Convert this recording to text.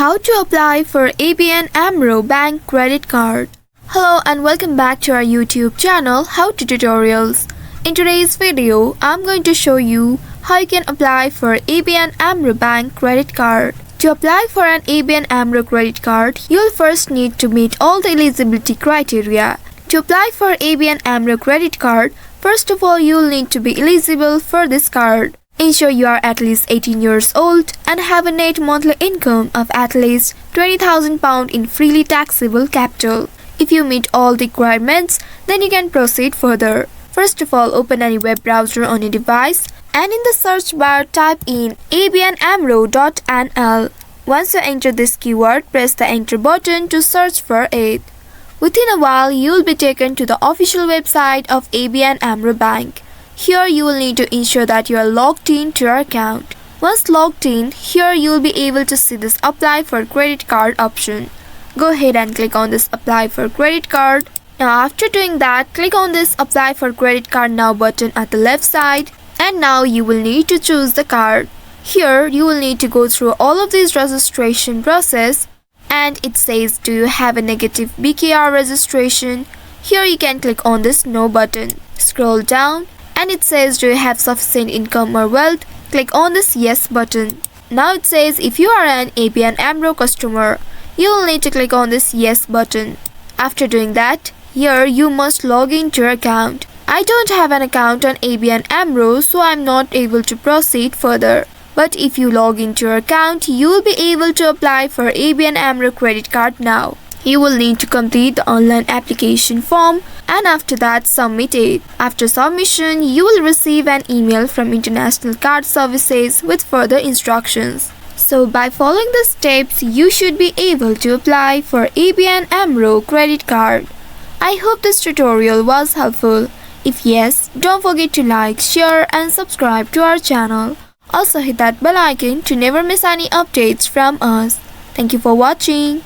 How to apply for ABN AMRO Bank credit card. Hello and welcome back to our YouTube channel How to Tutorials. In today's video, I'm going to show you how you can apply for ABN AMRO Bank credit card. To apply for an ABN AMRO credit card, you'll first need to meet all the eligibility criteria. To apply for ABN AMRO credit card, first of all you'll need to be eligible for this card. Ensure you are at least 18 years old and have a net monthly income of at least £20,000 in freely taxable capital. If you meet all the requirements, then you can proceed further. First of all, open any web browser on your device and in the search bar type in abnamro.nl. Once you enter this keyword, press the enter button to search for it. Within a while, you will be taken to the official website of ABN AMRO Bank. Here you will need to ensure that you are logged in to your account. Once logged in, here you will be able to see this apply for credit card option. Go ahead and click on this apply for credit card. Now after doing that, click on this apply for credit card now button at the left side, and now you will need to choose the card. Here you will need to go through all of this registration process, and it says do you have a negative BKR registration. Here you can click on this no button. Scroll down and it says do you have sufficient income or wealth. Click on this yes button. Now it says if you are an ABN AMRO customer, you will need to click on this yes button. After doing that, here you must log into your account. I don't have an account on ABN AMRO, so I am not able to proceed further. But if you log into your account, you will be able to apply for ABN AMRO credit card now. You will need to complete the online application form and after that submit it. After submission, you will receive an email from International Card Services with further instructions. So by following the steps, you should be able to apply for ABN AMRO credit card. I hope this tutorial was helpful. If yes, don't forget to like, share and subscribe to our channel. Also hit that bell icon to never miss any updates from us. Thank you for watching.